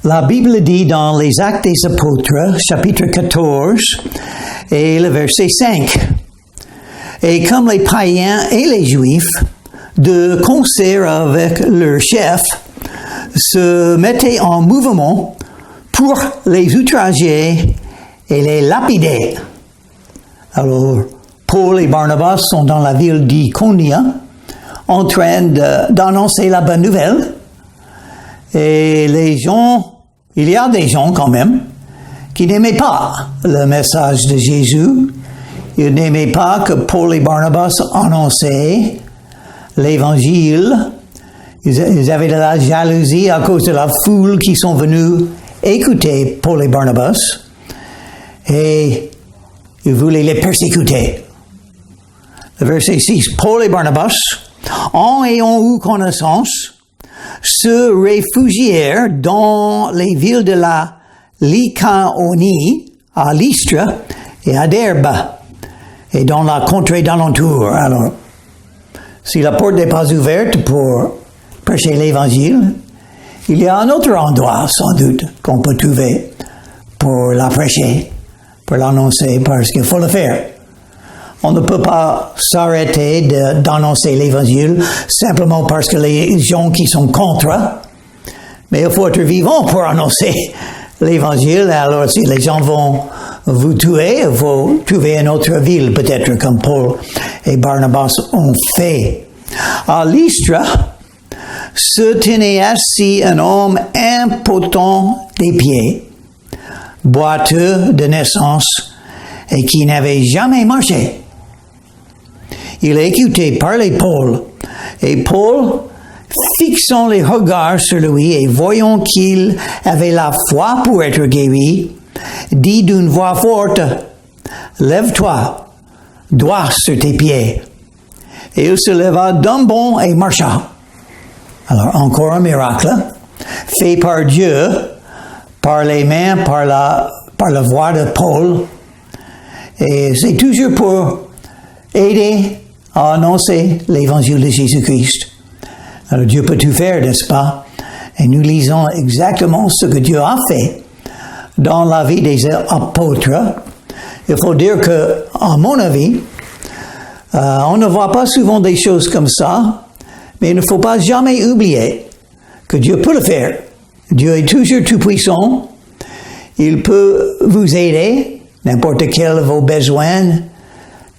La Bible dit dans les Actes des Apôtres, chapitre 14, et le verset 5. Et comme les païens et les juifs, de concert avec leur chef, se mettaient en mouvement pour les outrager et les lapider. Alors, Paul et Barnabas sont dans la ville d'Iconia, en train d'annoncer la bonne nouvelle. Et il y a des gens quand même, qui n'aimaient pas le message de Jésus. Ils n'aimaient pas que Paul et Barnabas annonçaient l'Évangile. Ils avaient de la jalousie à cause de la foule qui sont venus écouter Paul et Barnabas. Et ils voulaient les persécuter. Le verset 6, Paul et Barnabas, en ayant eu connaissance, se réfugièrent dans les villes de la Lycaonie, à Lystre et à Derbe, et dans la contrée d'alentour. Alors, si la porte n'est pas ouverte pour prêcher l'Évangile, il y a un autre endroit, sans doute, qu'on peut trouver pour la prêcher, pour l'annoncer, parce qu'il faut le faire. On ne peut pas s'arrêter d'annoncer l'Évangile simplement parce que les gens qui sont contre, mais il faut être vivant pour annoncer l'Évangile. Alors si les gens vont vous tuer, il faut trouver une autre ville, peut-être comme Paul et Barnabas ont fait. À Lystre se tenait assis un homme impotent des pieds, boiteux de naissance et qui n'avait jamais marché. Il écoutait parler Paul, et Paul, fixant les regards sur lui et voyant qu'il avait la foi pour être guéri, dit d'une voix forte, « Lève-toi, droit sur tes pieds. » Et il se leva d'un bond et marcha. Alors, encore un miracle, fait par Dieu, par les mains, par la voix de Paul. Et c'est toujours pour aider à annoncer l'Évangile de Jésus-Christ. Alors Dieu peut tout faire, n'est-ce pas? Et nous lisons exactement ce que Dieu a fait dans la vie des apôtres. Il faut dire que, à mon avis, on ne voit pas souvent des choses comme ça, mais il ne faut pas jamais oublier que Dieu peut le faire. Dieu est toujours tout-puissant. Il peut vous aider, n'importe quel de vos besoins,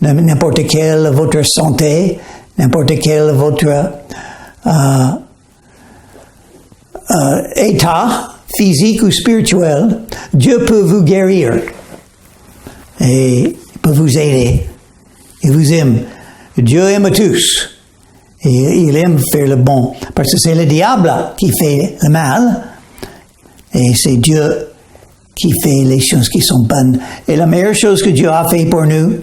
n'importe quelle votre santé, n'importe quel votre état physique ou spirituel, Dieu peut vous guérir et il peut vous aider. Il vous aime. Dieu aime tous et il aime faire le bon parce que c'est le diable qui fait le mal et c'est Dieu qui fait les choses qui sont bonnes. Et la meilleure chose que Dieu a fait pour nous,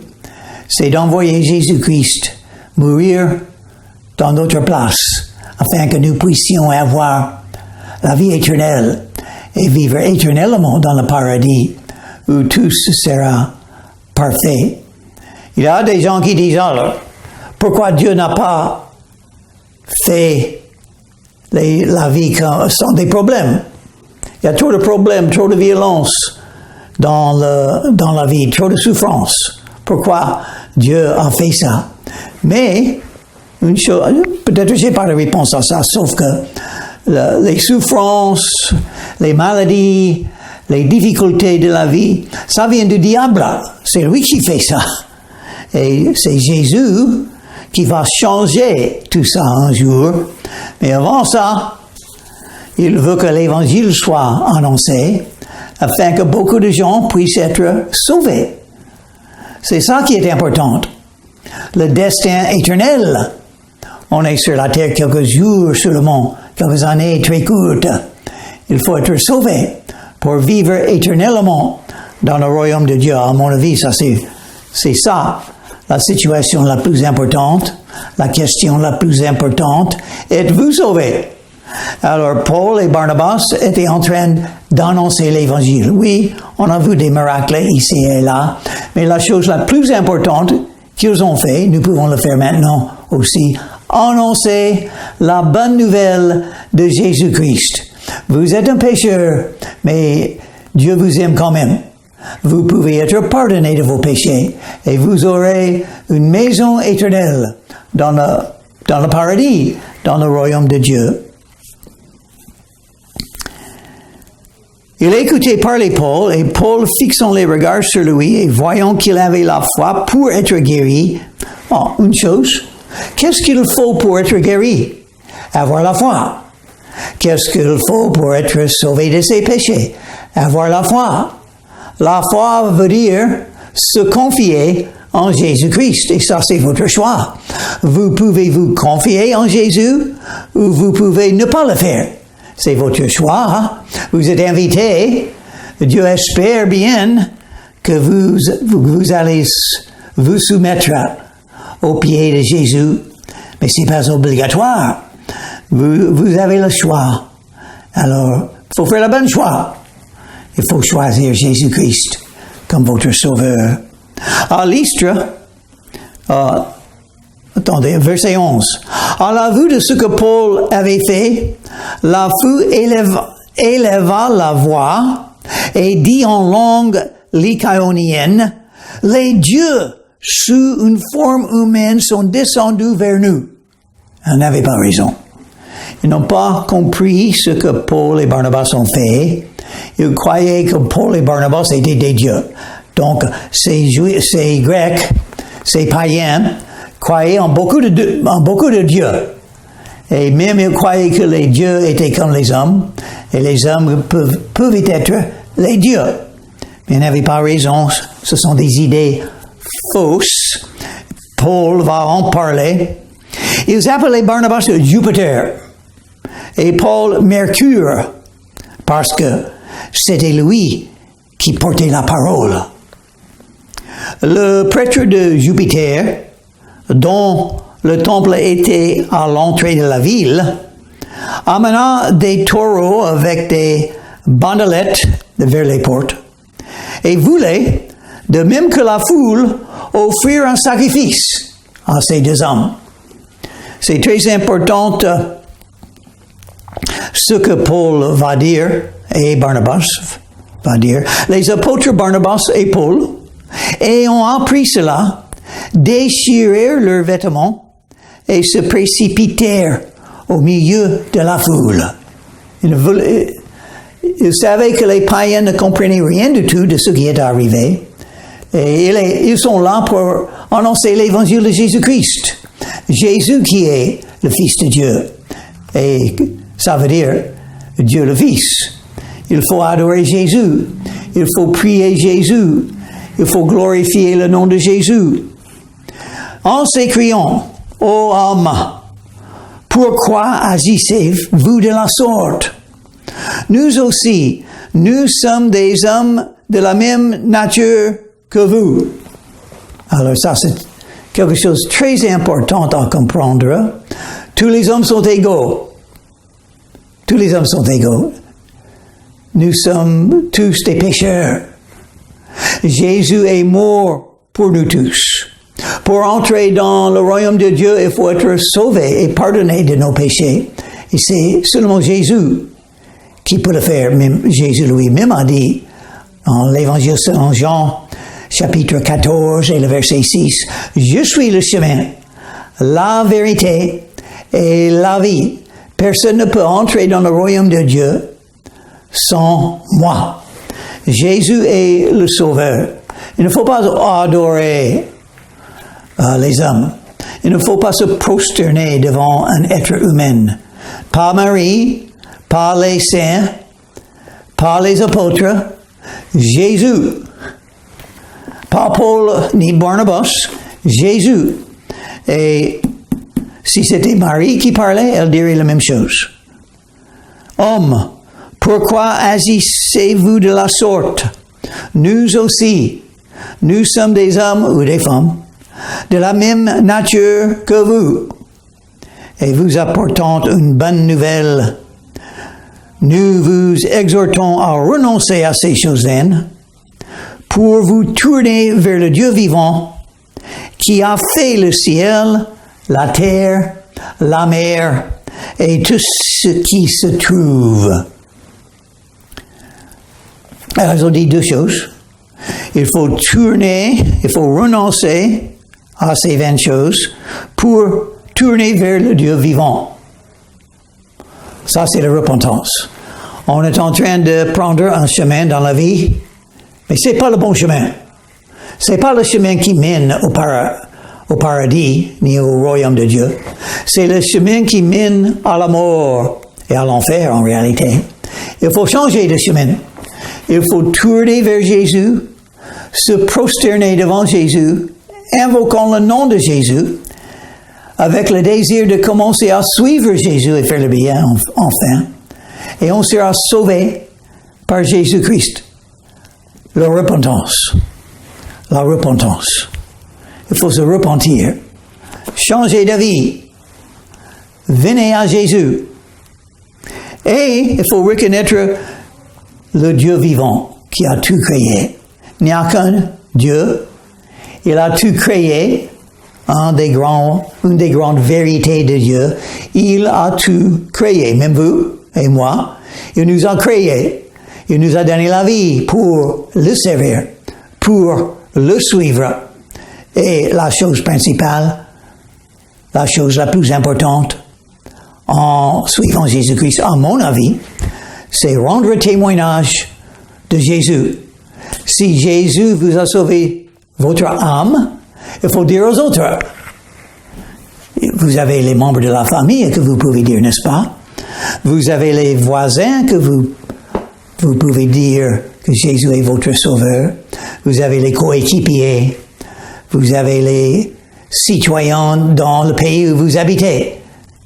c'est d'envoyer Jésus-Christ mourir dans notre place, afin que nous puissions avoir la vie éternelle et vivre éternellement dans le paradis, où tout sera parfait. Il y a des gens qui disent alors, pourquoi Dieu n'a pas fait la vie sans des problèmes? Il y a trop de problèmes, trop de violence dans la vie, trop de souffrance. Pourquoi Dieu a fait ça? Mais, une chose, peut-être je n'ai pas de réponse à ça, sauf que les souffrances, les maladies, les difficultés de la vie, ça vient du diable. C'est lui qui fait ça. Et c'est Jésus qui va changer tout ça un jour. Mais avant ça, il veut que l'Évangile soit annoncé afin que beaucoup de gens puissent être sauvés. C'est ça qui est important. Le destin éternel. On est sur la terre quelques jours seulement, quelques années très courtes. Il faut être sauvé pour vivre éternellement dans le royaume de Dieu. À mon avis, c'est ça la situation la plus importante, la question la plus importante. Êtes-vous sauvés? Alors, Paul et Barnabas étaient en train d'annoncer l'Évangile. Oui, on a vu des miracles ici et là, mais la chose la plus importante qu'ils ont fait, nous pouvons le faire maintenant aussi, annoncer la bonne nouvelle de Jésus-Christ. Vous êtes un pécheur, mais Dieu vous aime quand même. Vous pouvez être pardonné de vos péchés et vous aurez une maison éternelle dans le paradis, dans le royaume de Dieu. Il écoutait parler Paul, et Paul, fixant les regards sur lui et voyant qu'il avait la foi pour être guéri, une chose, qu'est-ce qu'il faut pour être guéri? Avoir la foi. Qu'est-ce qu'il faut pour être sauvé de ses péchés? Avoir la foi. La foi veut dire se confier en Jésus-Christ, et ça c'est votre choix. Vous pouvez vous confier en Jésus, ou vous pouvez ne pas le faire. C'est votre choix. Vous êtes invité. Dieu espère bien que vous allez vous soumettre aux pieds de Jésus. Mais c'est pas obligatoire. Vous avez le choix. Alors, il faut faire le bon choix. Il faut choisir Jésus-Christ comme votre sauveur. À Lystre, attendez, verset 11. À la vue de ce que Paul avait fait, la foule éleva la voix et dit en langue lycaonienne, « Les dieux sous une forme humaine sont descendus vers nous. » Ils n'avaient pas raison. Ils n'ont pas compris ce que Paul et Barnabas ont fait. Ils croyaient que Paul et Barnabas étaient des dieux. Donc, ces Grecs, ces païens, croyaient en beaucoup de dieux. Et même ils croyaient que les dieux étaient comme les hommes, et les hommes peuvent être les dieux. Mais ils n'avaient pas raison, ce sont des idées fausses. Paul va en parler. Ils appelaient Barnabas Jupiter, et Paul Mercure, parce que c'était lui qui portait la parole. Le prêtre de Jupiter, dont le temple était à l'entrée de la ville, amena des taureaux avec des bandelettes vers les portes et voulait, de même que la foule, offrir un sacrifice à ces deux hommes. C'est très important ce que Paul va dire et Barnabas va dire. Les apôtres Barnabas et Paul, ayant appris cela, déchirèrent leurs vêtements et se précipitèrent au milieu de la foule. Ils savaient que les païens ne comprenaient rien du tout de ce qui est arrivé. Et ils sont là pour annoncer l'évangile de Jésus-Christ. Jésus qui est le Fils de Dieu. Et ça veut dire Dieu le Fils. Il faut adorer Jésus. Il faut prier Jésus. Il faut glorifier le nom de Jésus. En s'écriant, ô hommes, pourquoi agissez-vous de la sorte? Nous aussi, nous sommes des hommes de la même nature que vous. Alors ça, c'est quelque chose de très important à comprendre. Tous les hommes sont égaux. Tous les hommes sont égaux. Nous sommes tous des pécheurs. Jésus est mort pour nous tous. Pour entrer dans le royaume de Dieu, il faut être sauvé et pardonné de nos péchés. Et c'est seulement Jésus qui peut le faire. Même Jésus lui-même a dit dans l'évangile selon Jean, chapitre 14 et le verset 6, « Je suis le chemin, la vérité et la vie. Personne ne peut entrer dans le royaume de Dieu sans moi. » Jésus est le Sauveur. Il ne faut pas adorer les hommes. Il ne faut pas se prosterner devant un être humain. Pas Marie, pas les saints, pas les apôtres. Jésus. Pas Paul ni Barnabas. Jésus. Et si c'était Marie qui parlait, elle dirait la même chose. Hommes, pourquoi agissez-vous de la sorte? Nous aussi, nous sommes des hommes ou des femmes de la même nature que vous. Et vous apportons une bonne nouvelle. Nous vous exhortons à renoncer à ces choses-là pour vous tourner vers le Dieu vivant qui a fait le ciel, la terre, la mer et tout ce qui se trouve Alors, ils ont dit deux choses. Il faut renoncer à ces vaines choses pour tourner vers le Dieu vivant. Ça, c'est la repentance. On est en train de prendre un chemin dans la vie, mais c'est pas le bon chemin. C'est pas le chemin qui mène au paradis, ni au royaume de Dieu. C'est le chemin qui mène à la mort et à l'enfer, en réalité. Il faut changer de chemin. Il faut tourner vers Jésus, se prosterner devant Jésus, invoquant le nom de Jésus, avec le désir de commencer à suivre Jésus et faire le bien, enfin. Et on sera sauvé par Jésus-Christ. La repentance. La repentance. Il faut se repentir. Changer de vie. Venez à Jésus. Et il faut reconnaître le Dieu vivant qui a tout créé. Il n'y a qu'un Dieu. Il a tout créé. Une des grandes vérités de Dieu. Il a tout créé. Même vous et moi. Il nous a créés. Il nous a donné la vie pour le servir, pour le suivre. Et la chose principale, la chose la plus importante en suivant Jésus-Christ, à mon avis, c'est rendre témoignage de Jésus. Si Jésus vous a sauvé votre âme, il faut dire aux autres. Vous avez les membres de la famille que vous pouvez dire, n'est-ce pas? Vous avez les voisins que vous pouvez dire que Jésus est votre sauveur. Vous avez les coéquipiers. Vous avez les citoyens dans le pays où vous habitez,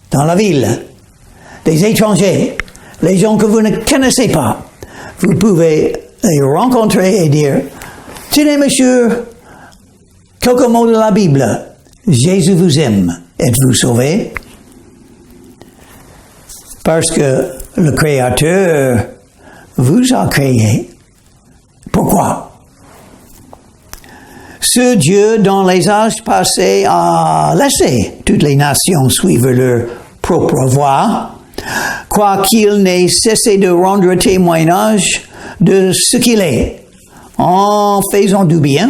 dans la ville. Des étrangers, les gens que vous ne connaissez pas. Vous pouvez les rencontrer et dire, tenez monsieur, quelques mots de la Bible. Jésus vous aime. Êtes-vous sauvé? Parce que le Créateur vous a créé. Pourquoi? Ce Dieu, dans les âges passés, a laissé toutes les nations suivre leur propre voie, quoiqu'il n'ait cessé de rendre témoignage de ce qu'il est, en faisant du bien,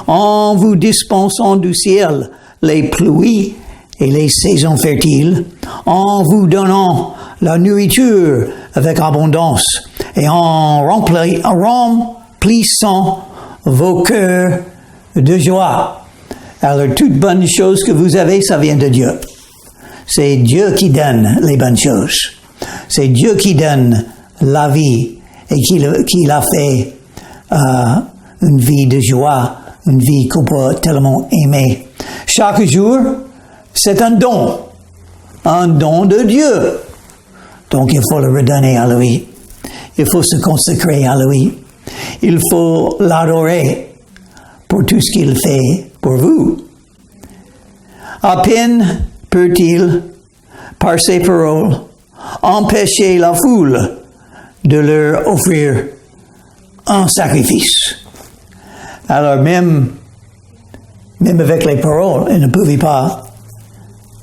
en vous dispensant du ciel les pluies et les saisons fertiles, en vous donnant la nourriture avec abondance et en remplissant vos cœurs de joie. Alors, toute bonne chose que vous avez, ça vient de Dieu. C'est Dieu qui donne les bonnes choses. C'est Dieu qui donne la vie et qui l'a fait une vie de joie, une vie qu'on peut tellement aimer. Chaque jour, c'est un don de Dieu. Donc, il faut le redonner à lui. Il faut se consacrer à lui. Il faut l'adorer pour tout ce qu'il fait pour vous. À peine peut-il, par ses paroles, empêcher la foule de leur offrir un sacrifice. Alors même avec les paroles, il ne pouvait pas,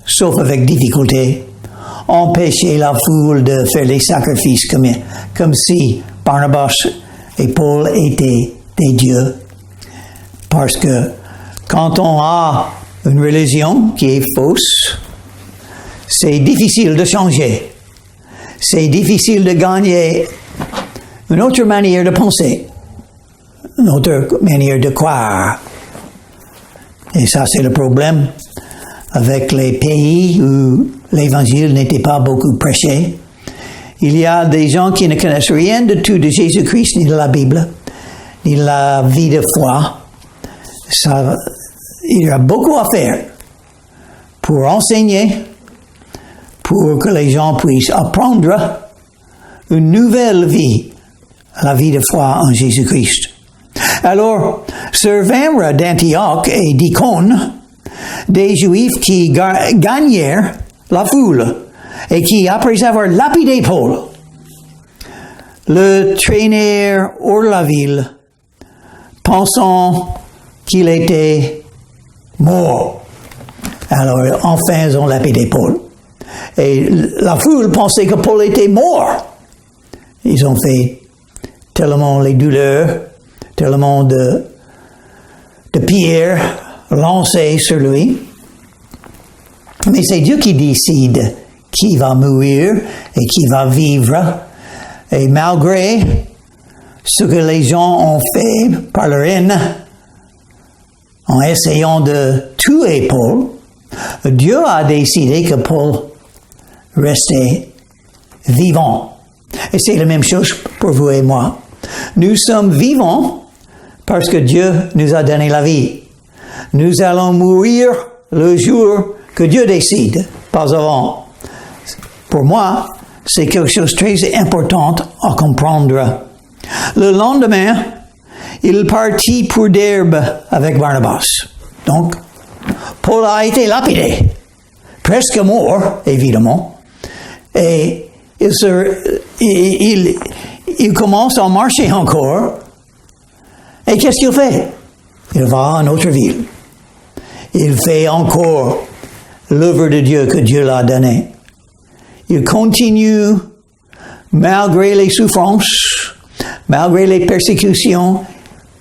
sauf avec difficulté, empêcher la foule de faire les sacrifices comme si Barnabas et Paul étaient des dieux. Parce que quand on a une religion qui est fausse, c'est difficile de changer. C'est difficile de gagner une autre manière de penser, une autre manière de croire. Et ça, c'est le problème avec les pays où l'Évangile n'était pas beaucoup prêché. Il y a des gens qui ne connaissent rien de tout de Jésus-Christ, ni de la Bible, ni de la vie de foi. Il y a beaucoup à faire pour enseigner, pour que les gens puissent apprendre une nouvelle vie, la vie de foi en Jésus-Christ. Alors, survinrent d'Antioche et d'Icône des Juifs qui gagnèrent la foule et qui, après avoir lapidé Paul, le traînèrent hors de la ville, pensant qu'il était mort. Alors, enfin, ils ont lapidé Paul. Et la foule pensait que Paul était mort. Ils ont fait tellement les douleurs, tellement de pierres lancées sur lui. Mais c'est Dieu qui décide qui va mourir et qui va vivre. Et malgré ce que les gens ont fait par leur haine, en essayant de tuer Paul, Dieu a décidé que Paul restait vivant. Et c'est la même chose pour vous et moi. Nous sommes vivants parce que Dieu nous a donné la vie. Nous allons mourir le jour que Dieu décide, pas avant. Pour moi, c'est quelque chose de très important à comprendre. Le lendemain, il partit pour Derbe avec Barnabas. Donc, Paul a été lapidé, presque mort, évidemment, et il commence à marcher encore. Et qu'est-ce qu'il fait? Il va à une autre ville. Il fait encore l'œuvre de Dieu que Dieu l'a donné. Il continue, malgré les souffrances, malgré les persécutions,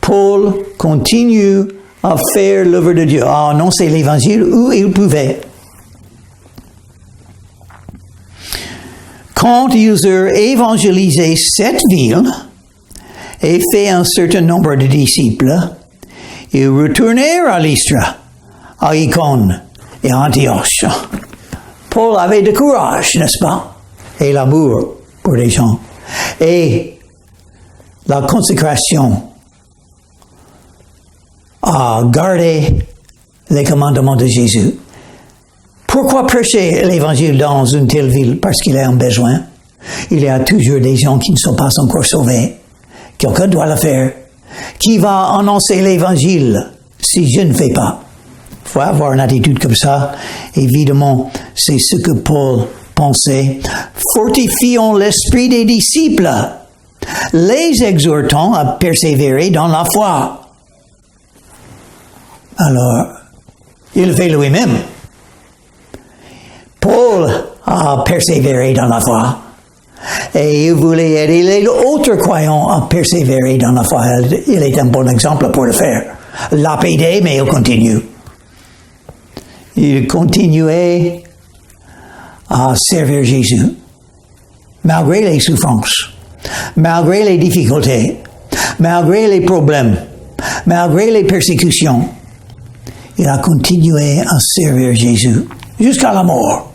Paul continue à faire l'œuvre de Dieu, à annoncer l'Évangile où il pouvait. Quand ils eurent évangélisé cette ville et fait un certain nombre de disciples, ils retournèrent à Lystre, à Icône et à Antioche. Paul avait du courage, n'est-ce pas? Et l'amour pour les gens. Et la consécration à garder les commandements de Jésus. Pourquoi prêcher l'Évangile dans une telle ville? Parce qu'il y a un besoin. Il y a toujours des gens qui ne sont pas encore sauvés. Quelqu'un doit le faire. Qui va annoncer l'Évangile si je ne fais pas? Il faut avoir une attitude comme ça. Évidemment, c'est ce que Paul pensait. Fortifions l'esprit des disciples, les exhortant à persévérer dans la foi. Alors, il fait lui-même. Paul a persévéré dans la foi. Et il voulait aider les autres croyants à persévérer dans la foi. Il est un bon exemple pour le faire. Lapidé, mais il continue. Il continuait à servir Jésus, malgré les souffrances, malgré les difficultés, malgré les problèmes, malgré les persécutions. Il a continué à servir Jésus jusqu'à la mort.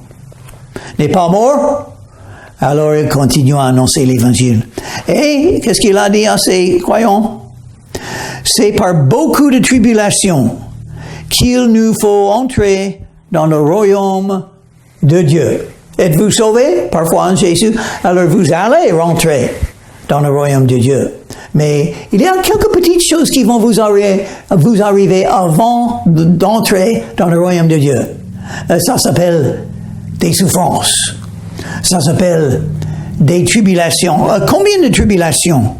N'est pas mort? Alors il continue à annoncer l'Évangile. Et qu'est-ce qu'il a dit à ses croyants? C'est par beaucoup de tribulations qu'il nous faut entrer dans le royaume de Dieu. Êtes-vous sauvés parfois en Jésus? Alors vous allez rentrer dans le royaume de Dieu. Mais il y a quelques petites choses qui vont vous arriver avant d'entrer dans le royaume de Dieu. Ça s'appelle des souffrances. Ça s'appelle des tribulations. Combien de tribulations?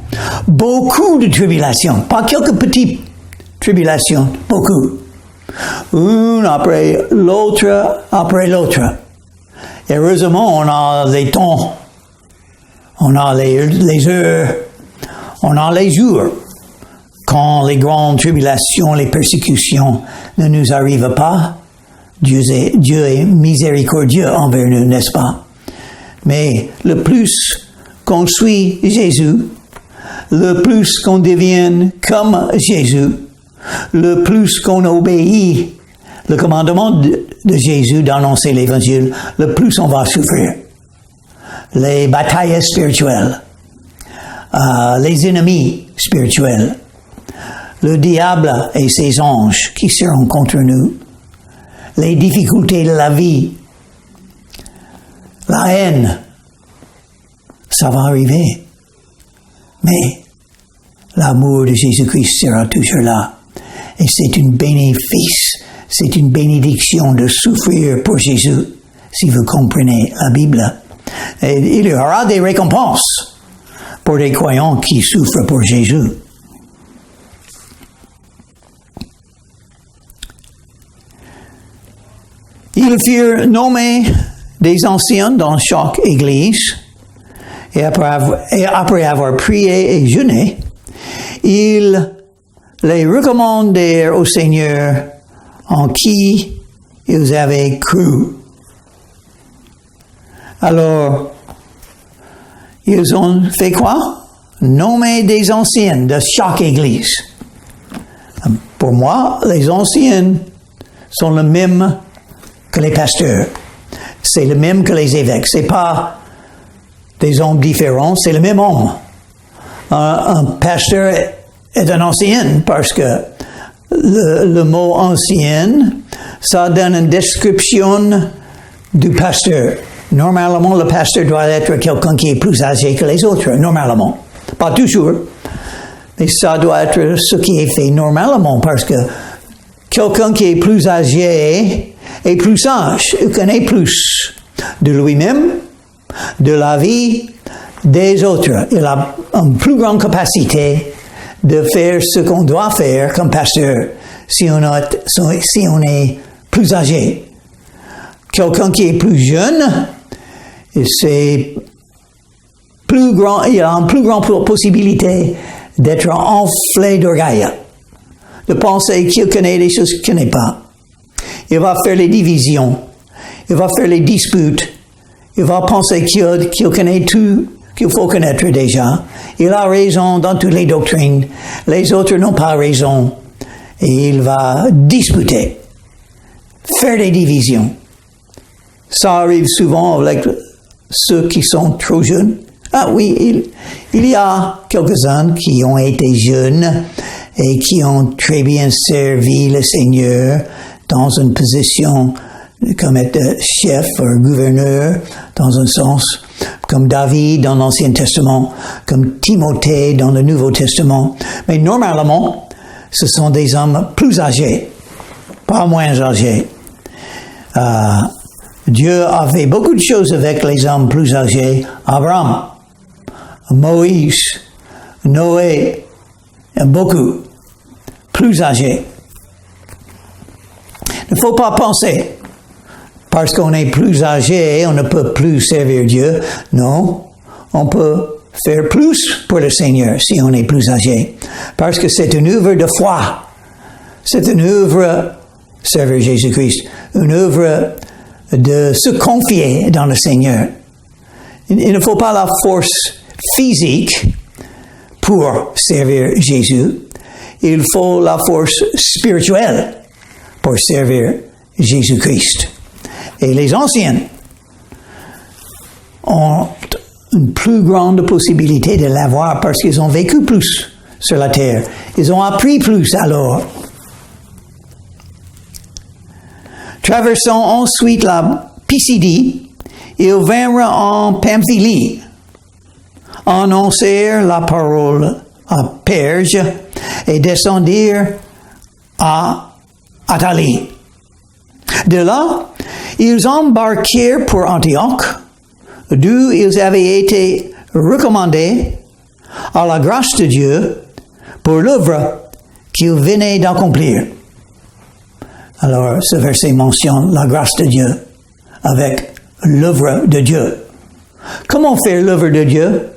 Beaucoup de tribulations. Pas quelques petites tribulations. Beaucoup. Une après l'autre, après l'autre. Heureusement, on a les temps. On a les heures. On a les jours. Quand les grandes tribulations, les persécutions ne nous arrivent pas, Dieu est miséricordieux envers nous, n'est-ce pas? Mais le plus qu'on suit Jésus, le plus qu'on devient comme Jésus, le plus qu'on obéit le commandement de Jésus d'annoncer l'Évangile, le plus on va souffrir. Les batailles spirituelles, les ennemis spirituels, le diable et ses anges qui seront contre nous, les difficultés de la vie, la haine, ça va arriver. Mais l'amour de Jésus-Christ sera toujours là. Et c'est une bénéfice, c'est une bénédiction de souffrir pour Jésus, si vous comprenez la Bible. Et il y aura des récompenses pour les croyants qui souffrent pour Jésus. Ils furent nommés des anciens dans chaque église, Et après avoir prié et jeûné, ils les recommandèrent au Seigneur en qui ils avaient cru. Alors, ils ont fait quoi? Nommer des anciennes de chaque église. Pour moi, les anciennes sont les mêmes que les pasteurs. C'est le même que les évêques. C'est pas des hommes différents, c'est le même homme. Un pasteur est un ancien parce que le mot ancien, ça donne une description du pasteur. Normalement, le pasteur doit être quelqu'un qui est plus âgé que les autres, normalement. Pas toujours, mais ça doit être ce qui est fait normalement parce que quelqu'un qui est plus âgé est plus sage, il connaît plus de lui-même, de la vie des autres. Il a une plus grande capacité de faire ce qu'on doit faire comme pasteur si on est plus âgé. Quelqu'un qui est plus jeune, c'est plus grand, il a une plus grande possibilité d'être enflé d'orgueil, de penser qu'il connaît des choses qu'il ne connaît pas. Il va faire les divisions, il va faire les disputes, il va penser qu'il connaît tout qu'il faut connaître déjà. Il a raison dans toutes les doctrines, les autres n'ont pas raison, et il va disputer, faire des divisions. Ça arrive souvent avec ceux qui sont trop jeunes. Ah oui, il y a quelques-uns qui ont été jeunes et qui ont très bien servi le Seigneur dans une position comme être chef ou gouverneur, dans un sens, comme David dans l'Ancien Testament, comme Timothée dans le Nouveau Testament. Mais normalement, ce sont des hommes plus âgés, pas moins âgés. Dieu a fait beaucoup de choses avec les hommes plus âgés. Abraham, Moïse, Noé, beaucoup plus âgés. Il ne faut pas penser, parce qu'on est plus âgé, on ne peut plus servir Dieu. Non, on peut faire plus pour le Seigneur si on est plus âgé. Parce que c'est une œuvre de foi. C'est une œuvre, servir Jésus-Christ, une œuvre de se confier dans le Seigneur. Il ne faut pas la force physique pour servir Jésus. Il faut la force spirituelle pour servir Jésus-Christ. Et les anciens ont une plus grande possibilité de l'avoir parce qu'ils ont vécu plus sur la terre. Ils ont appris plus alors. Traversant ensuite la Pisidie, ils vinrent en Pamphylie, annoncèrent la parole à Perge et descendirent à Atalie. De là, ils embarquèrent pour Antioche, d'où ils avaient été recommandés à la grâce de Dieu pour l'œuvre qu'ils venaient d'accomplir. Alors, ce verset mentionne la grâce de Dieu avec l'œuvre de Dieu. Comment faire l'œuvre de Dieu?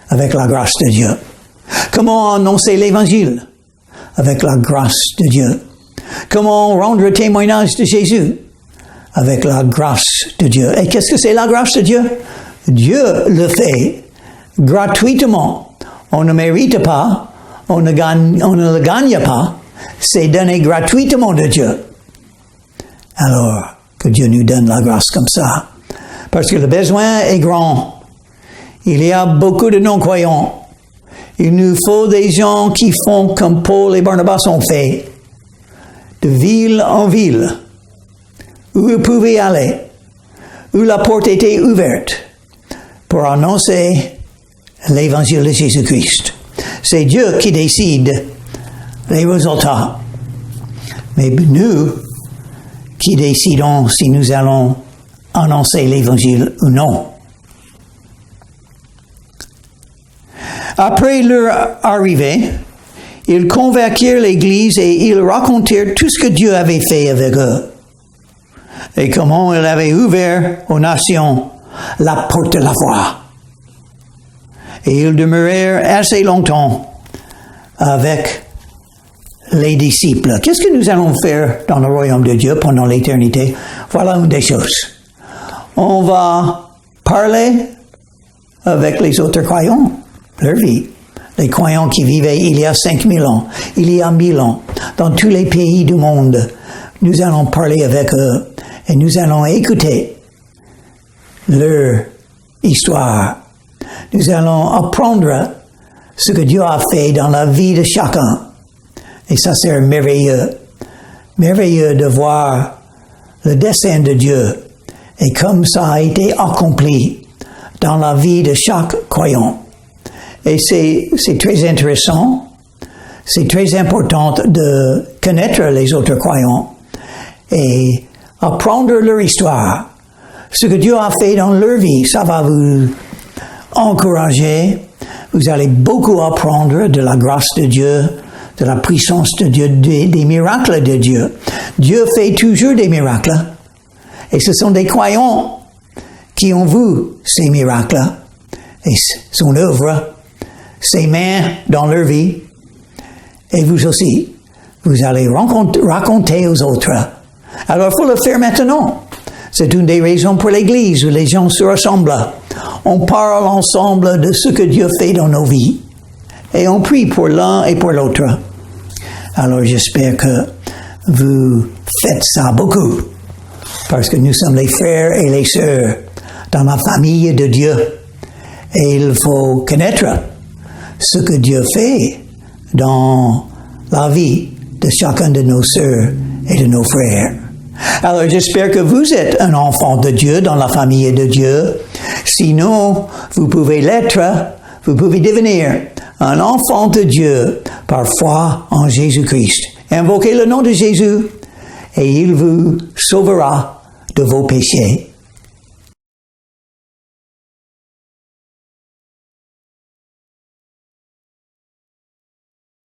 Avec la grâce de Dieu. Comment annoncer l'Évangile? Avec la grâce de Dieu. Comment rendre témoignage de Jésus? Avec la grâce de Dieu. Et qu'est-ce que c'est la grâce de Dieu? Dieu le fait gratuitement. On ne mérite pas, on ne le gagne pas. C'est donné gratuitement de Dieu. Alors, que Dieu nous donne la grâce comme ça. Parce que le besoin est grand. Il y a beaucoup de non-croyants. Il nous faut des gens qui font comme Paul et Barnabas ont fait. De ville en ville. Où ils pouvaient aller. Où la porte était ouverte. Pour annoncer l'évangile de Jésus-Christ. C'est Dieu qui décide les résultats. Mais nous, qui décidons si nous allons annoncer l'évangile ou non. Après leur arrivée, ils convainquirent l'Église et ils racontèrent tout ce que Dieu avait fait avec eux. Et comment il avait ouvert aux nations la porte de la foi. Et ils demeurèrent assez longtemps avec les disciples. Qu'est-ce que nous allons faire dans le royaume de Dieu pendant l'éternité? Voilà une des choses. On va parler avec les autres croyants, leur vie. Les croyants qui vivaient il y a 5000 ans, il y a 1000 ans, dans tous les pays du monde. Nous allons parler avec eux et nous allons écouter leur histoire. Nous allons apprendre ce que Dieu a fait dans la vie de chacun. Et ça, c'est merveilleux. Merveilleux de voir le dessein de Dieu et comme ça a été accompli dans la vie de chaque croyant. Et c'est très intéressant, c'est très important de connaître les autres croyants et apprendre leur histoire. Ce que Dieu a fait dans leur vie, ça va vous encourager. Vous allez beaucoup apprendre de la grâce de Dieu, de la puissance de Dieu, des miracles de Dieu. Dieu fait toujours des miracles. Et ce sont des croyants qui ont vu ces miracles et son œuvre, ses mains dans leur vie. Et vous aussi, vous allez raconter aux autres. Alors, il faut le faire maintenant. C'est une des raisons pour l'Église où les gens se ressemblent. On parle ensemble de ce que Dieu fait dans nos vies. Et on prie pour l'un et pour l'autre. Alors, j'espère que vous faites ça beaucoup. Parce que nous sommes les frères et les sœurs dans la famille de Dieu. Et il faut connaître ce que Dieu fait dans la vie de chacun de nos sœurs et de nos frères. Alors j'espère que vous êtes un enfant de Dieu dans la famille de Dieu. Sinon, vous pouvez l'être, vous pouvez devenir un enfant de Dieu par foi en Jésus-Christ. Invoquez le nom de Jésus et il vous sauvera de vos péchés.